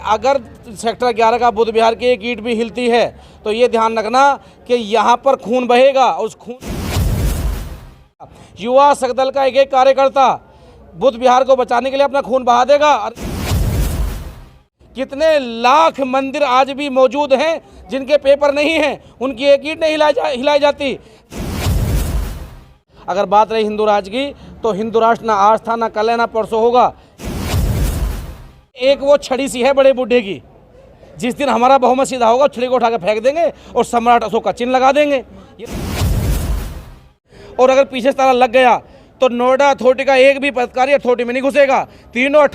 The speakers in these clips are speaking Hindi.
अगर सेक्टर 11 का बुध विहार की एक ईंट भी हिलती है तो ये ध्यान रखना कि यहाँ पर खून बहेगा। उस खून युवा सकदल का एक कार्यकर्ता बुध विहार को बचाने के लिए अपना खून बहा देगा। कितने लाख मंदिर आज भी मौजूद हैं जिनके पेपर नहीं हैं, उनकी एक ईंट नहीं हिलाई जाती। अगर बात रही हिंदू राष्ट्र की तो हिंदू राष्ट्र ना आज था, ना कल है, ना परसों होगा। एक वो छड़ी सी है बड़े बूढ़े की, जिस दिन हमारा बहुमत सीधा होगा छड़ी को उठा के फेंक देंगे और सम्राट अशोक का चिन्ह लगा देंगे। और अगर पीछे से ताला लग गया तो नोएडा अथॉरिटी का एक भी पदाधिकारी अथॉरिटी में नहीं घुसेगा। तीनों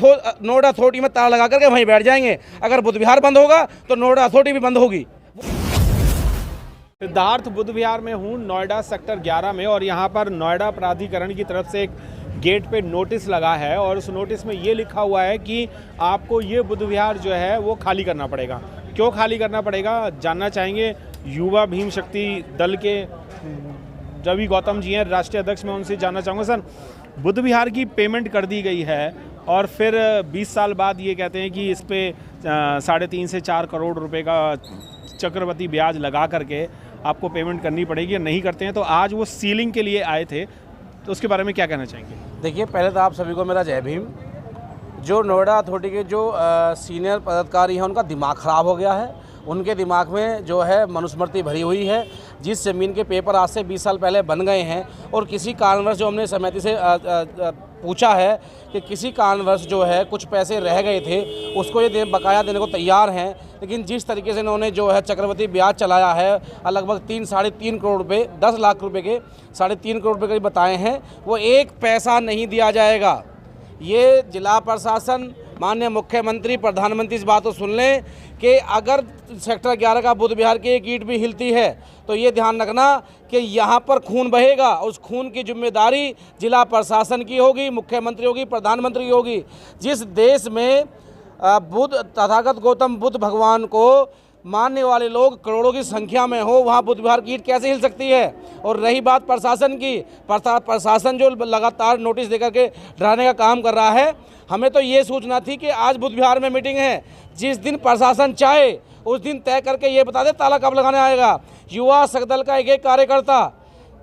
नोएडा अथॉरिटी में ताला लगा करके वहीं बैठ जाएंगे। अगर बुध विहार बंद होगा तो नोएडा अथॉरिटी भी बंद होगी। सिद्धार्थ बुध विहार में हूँ, नोएडा सेक्टर 11 में, और यहाँ पर नोएडा प्राधिकरण की तरफ से एक गेट पे नोटिस लगा है और उस नोटिस में ये लिखा हुआ है कि आपको ये बुध विहार जो है वो खाली करना पड़ेगा। क्यों खाली करना पड़ेगा जानना चाहेंगे। युवा भीम शक्ति दल के रवि गौतम जी हैं, राष्ट्रीय अध्यक्ष, मैं उनसे जानना चाहूँगा। सर, बुध विहार की पेमेंट कर दी गई है और फिर 20 साल बाद ये कहते हैं कि इस पे 3.5 से 4 करोड़ रुपए का चक्रवृद्धि ब्याज लगा करके आपको पेमेंट करनी पड़ेगी। नहीं करते हैं तो आज वो सीलिंग के लिए आए थे, तो उसके बारे में क्या कहना चाहेंगे? देखिए, पहले तो आप सभी को मेरा जय भीम। जो नोएडा अथॉरिटी के जो सीनियर पदाधिकारी हैं उनका दिमाग ख़राब हो गया है। उनके दिमाग में जो है मनुस्मृति भरी हुई है। जिस ज़मीन के पेपर आज से 20 साल पहले बन गए हैं और किसी कारणवश जो हमने समिति से पूछा है कि किसी कारणवश जो है कुछ पैसे रह गए थे, उसको ये बकाया देने को तैयार हैं। लेकिन जिस तरीके से इन्होंने जो है चक्रवृद्धि ब्याज चलाया है, लगभग 3-3.5 करोड़ रुपये, 10 लाख रुपए के 3.5 करोड़ रुपये करीब बताए हैं, वो एक पैसा नहीं दिया जाएगा। ये जिला प्रशासन, माननीय मुख्यमंत्री, प्रधानमंत्री इस बात को सुन लें कि अगर सेक्टर 11 का बुध विहार की एक ईंट भी हिलती है तो ये ध्यान रखना कि यहाँ पर खून बहेगा। उस खून की जिम्मेदारी जिला प्रशासन की होगी, मुख्यमंत्री होगी, प्रधानमंत्री की होगी। जिस देश में बुद्ध तथागत गौतम बुद्ध भगवान को मानने वाले लोग करोड़ों की संख्या में हो, वहाँ बुध विहार की ईंट कैसे हिल सकती है? और रही बात प्रशासन की, प्रशासन जो लगातार नोटिस देकर के डराने का काम कर रहा है, हमें तो ये सूचना थी कि आज बुध विहार में मीटिंग है। जिस दिन प्रशासन चाहे उस दिन तय करके ये बता दे ताला कब लगाने आएगा। युवा सकदल का एक कार्यकर्ता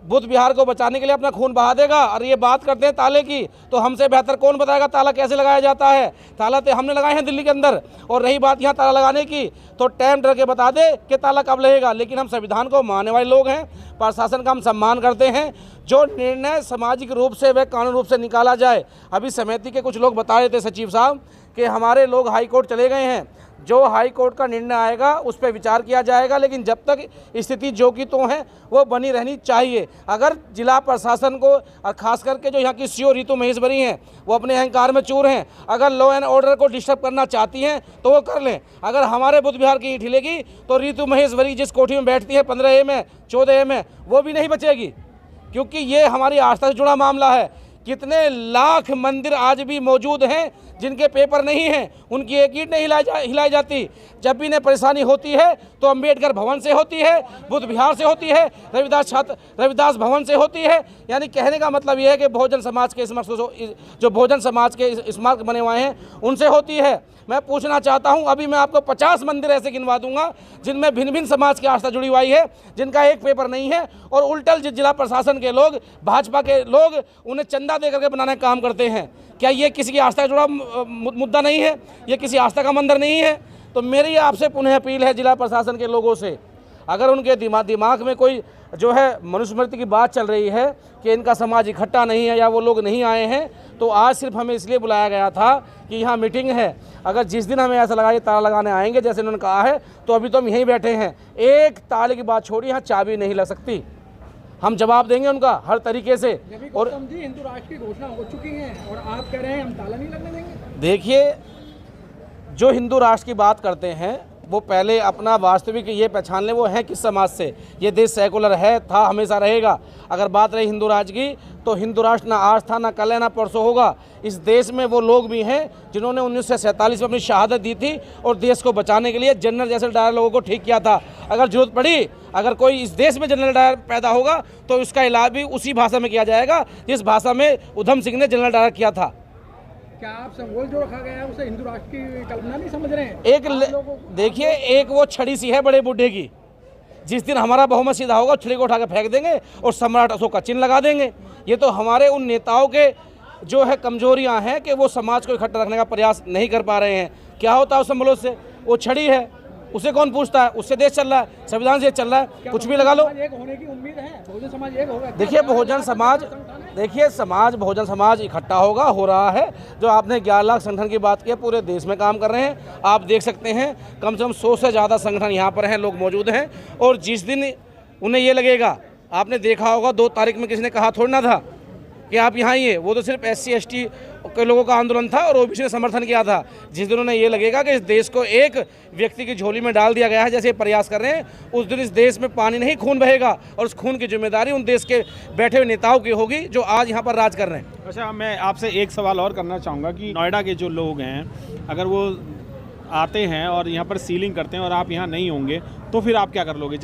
बुध विहार को बचाने के लिए अपना खून बहा देगा। और ये बात करते हैं ताले की, तो हमसे बेहतर कौन बताएगा ताला कैसे लगाया जाता है? ताला तो हमने लगाए हैं दिल्ली के अंदर। और रही बात यहाँ ताला लगाने की, तो टाइम डर के बता दे कि ताला कब लगेगा। लेकिन हम संविधान को मानने वाले लोग हैं, प्रशासन का हम सम्मान करते हैं। जो निर्णय सामाजिक रूप से व कानूनी रूप से निकाला जाए। अभी समिति के कुछ लोग बता रहे थे सचिव साहब कि हमारे लोग हाई कोर्ट चले गए हैं। जो हाई कोर्ट का निर्णय आएगा उस पर विचार किया जाएगा, लेकिन जब तक स्थिति जो की तो है वो बनी रहनी चाहिए। अगर जिला प्रशासन को, और खास करके जो यहाँ की सीओ ऋतु महेश्वरी हैं, वो अपने अहंकार में चूर हैं। अगर लॉ एंड ऑर्डर को डिस्टर्ब करना चाहती हैं तो वो कर लें। अगर हमारे बुध विहार की ईंट हिलेगी तो ऋतु महेश्वरी जिस कोठी में बैठती है 15A में, 14A में, वो भी नहीं बचेगी, क्योंकि ये हमारी आस्था से जुड़ा मामला है। कितने लाख मंदिर आज भी मौजूद हैं जिनके पेपर नहीं हैं, उनकी एक ईंट नहीं हिलाई जाती। जब भी इन्हें परेशानी होती है तो अंबेडकर भवन से होती है, बुध विहार से होती है, रविदास भवन से होती है। यानी कहने का मतलब ये है कि बहुजन समाज के जो बहुजन समाज के स्मारक बने हुए हैं उनसे होती है। मैं पूछना चाहता हूं, अभी मैं आपको 50 मंदिर ऐसे गिनवा दूंगा जिनमें भिन्न भिन्न समाज की आस्था जुड़ी हुई है, जिनका एक पेपर नहीं है। और उल्टल जिला प्रशासन के लोग, भाजपा के लोग उन्हें चंदा दे करके बनाने का काम करते हैं। क्या ये किसी की आस्था से जुड़ा मुद्दा नहीं है? ये किसी आस्था का मंदिर नहीं है? तो मेरी आपसे पुनः अपील है जिला प्रशासन के लोगों से, अगर उनके दिमाग में कोई जो है मनुस्मृति की बात चल रही है कि इनका समाज इकट्ठा नहीं है या वो लोग नहीं आए हैं, तो आज सिर्फ हमें इसलिए बुलाया गया था कि यहाँ मीटिंग है। अगर जिस दिन हमें ऐसा लगा ये ताला लगाने आएंगे जैसे उन्होंने कहा है, तो अभी तो हम यहीं बैठे हैं। एक ताले की बात छोड़िए, यहाँ चाबी नहीं लग सकती। हम जवाब देंगे उनका हर तरीके से। और हिंदू राष्ट्र की घोषणा हो चुकी है और आप कह रहे हैं हम ताला नहीं लगने देंगे। देखिए, जो हिंदू राष्ट्र की बात करते हैं वो पहले अपना वास्तविक ये पहचान लें वो है किस समाज से। ये देश सेकुलर है, था, हमेशा रहेगा। अगर बात रही हिंदू राष्ट्र की तो हिंदू राष्ट्र ना आज था, ना कल है, ना परसों होगा। इस देश में वो लोग भी हैं जिन्होंने 1947 में अपनी शहादत दी थी और देश को बचाने के लिए जनरल जैसे डायर लोगों को ठीक किया था। अगर जरूरत पड़ी, अगर कोई इस देश में जनरल डायर पैदा होगा तो उसका इलाज भी उसी भाषा में किया जाएगा जिस भाषा में उधम सिंह ने जनरल डायर किया था। क्या आप संगोल जो रखा गया है उसे हिंदू राष्ट्र की कल्पना नहीं समझ रहे हैं? देखिए, एक वो छड़ी सी है बड़े बूढ़े की, जिस दिन हमारा बहुमत सीधा होगा छड़ी को उठा के फेंक देंगे और सम्राट अशोक का चिन्ह लगा देंगे। ये तो हमारे उन नेताओं के जो है कमजोरियां हैं कि वो समाज को इकट्ठा रखने का प्रयास नहीं कर पा रहे हैं। क्या होता है उस मुल्क से? वो छड़ी है, उसे कौन पूछता है? उससे देश चल रहा है, संविधान से चल रहा है, कुछ भी लगा लो। एक होने की उम्मीद है, बहुजन समाज एक होगा। देखिए बहुजन समाज इकट्ठा होगा, हो रहा है। जो आपने 11 लाख संगठन की बात की, पूरे देश में काम कर रहे हैं। आप देख सकते हैं कम से कम 100 से ज़्यादा संगठन यहाँ पर हैं, लोग मौजूद हैं। और जिस दिन उन्हें ये लगेगा, आपने देखा होगा 2 तारीख में किसी ने कहा थोड़ी ना था कि आप यहाँ आइए, वो तो सिर्फ SC ST के लोगों का आंदोलन था और OBC ने समर्थन किया था। जिस दिन उन्हें ये लगेगा कि इस देश को एक व्यक्ति की झोली में डाल दिया गया है, जैसे प्रयास कर रहे हैं, उस दिन इस देश में पानी नहीं खून बहेगा और उस खून की जिम्मेदारी उन देश के बैठे हुए नेताओं की होगी जो आज यहाँ पर राज कर रहे हैं। अच्छा, मैं आपसे एक सवाल और करना चाहूँगा कि नोएडा के जो लोग हैं, अगर वो आते हैं और यहाँ पर सीलिंग करते हैं और आप यहाँ नहीं होंगे तो फिर आप क्या कर लोगे?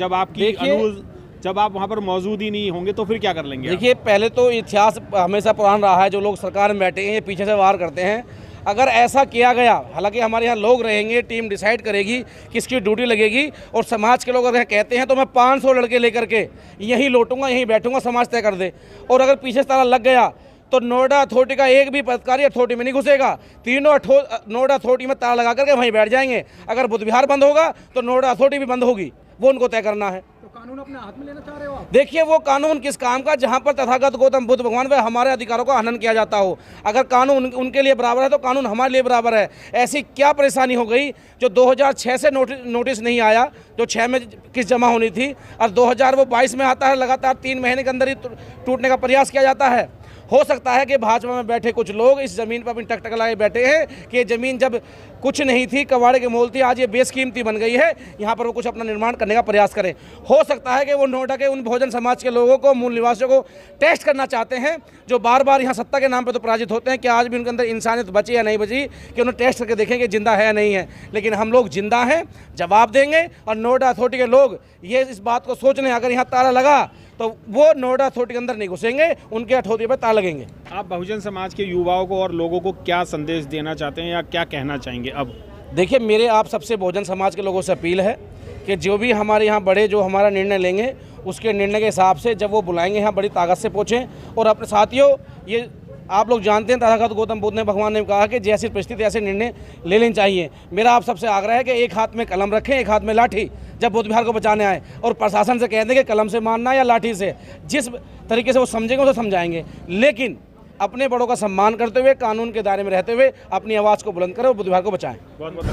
जब आप वहाँ पर मौजूद ही नहीं होंगे तो फिर क्या कर लेंगे? देखिए, पहले तो इतिहास हमेशा पुराना रहा है, जो लोग सरकार में बैठे हैं ये पीछे से वार करते हैं। अगर ऐसा किया गया, हालांकि हमारे यहाँ लोग रहेंगे, टीम डिसाइड करेगी किसकी ड्यूटी लगेगी, और समाज के लोग अगर कहते हैं तो मैं 500 लड़के लेकर के यहीं लौटूंगा, यहीं बैठूंगा, समाज तय कर दे। और अगर पीछे से ताला लग गया तो नोएडा अथॉरिटी का एक भी पदाधिकारी अथॉरिटी में नहीं घुसेगा। तीनों नोएडा अथॉरिटी में ताला लगा करके वहीं बैठ जाएंगे। अगर बुद्ध विहार बंद होगा तो नोएडा अथॉरिटी भी बंद होगी, वो उनको तय करना है। तो कानून अपने हाथ में लेना चाह रहे हो आप? देखिए, वो कानून किस काम का जहां पर तथागत गौतम बुद्ध भगवान व हमारे अधिकारों का हनन किया जाता हो। अगर कानून उनके लिए बराबर है तो कानून हमारे लिए बराबर है। ऐसी क्या परेशानी हो गई जो 2006 से नोटिस नहीं आया, जो 6 में किस जमा होनी थी, और 2022 में आता है। लगातार 3 महीने के अंदर ही टूटने का प्रयास किया जाता है। हो सकता है कि भाजपा में बैठे कुछ लोग इस ज़मीन पर अपनी टकटक लगाए बैठे हैं कि ये ज़मीन जब कुछ नहीं थी, कबाड़े के मोल थी, आज ये बेशकीमती बन गई है, यहाँ पर वो कुछ अपना निर्माण करने का प्रयास करें। हो सकता है कि वो नोएडा के उन बहुजन समाज के लोगों को, मूल निवासियों को टेस्ट करना चाहते हैं, जो बार बार यहाँ सत्ता के नाम पर तो पराजित होते हैं। कि आज भी उनके अंदर इंसानियत बची या नहीं बची, कि उन्हें टेस्ट करके देखेंगे जिंदा है या नहीं है। लेकिन हम लोग जिंदा हैं, जवाब देंगे। और नोएडा अथॉरिटी के लोग ये इस बात को सोच लें, अगर यहाँ ताला लगा तो वो नोएडा अथॉरिटी के अंदर नहीं घुसेंगे, उनके अथॉरिटी पर ताला लगेंगे। आप बहुजन समाज के युवाओं को और लोगों को क्या संदेश देना चाहते हैं या क्या कहना चाहेंगे? अब देखिए, मेरे आप सबसे बहुजन समाज के लोगों से अपील है कि जो भी हमारे यहाँ बड़े जो हमारा निर्णय लेंगे, उसके निर्णय के हिसाब से जब वो बुलाएंगे यहाँ बड़ी ताकत से पहुँचें। और अपने साथियों, ये आप लोग जानते हैं तथागत गौतम बुद्ध ने, भगवान ने कहा कि जैसी परिस्थिति ऐसे निर्णय ले लेने चाहिए। मेरा आप सबसे आग्रह है कि एक हाथ में कलम रखें, एक हाथ में लाठी, जब बुद्ध विहार को बचाने आए, और प्रशासन से कह दें कि कलम से मारना या लाठी से, जिस तरीके से वो समझेंगे उसे समझाएंगे। लेकिन अपने बड़ों का सम्मान करते हुए, कानून के दायरे में रहते हुए अपनी आवाज़ को बुलंद करें और बुद्ध विहार को बचाएं। बहुत बहुत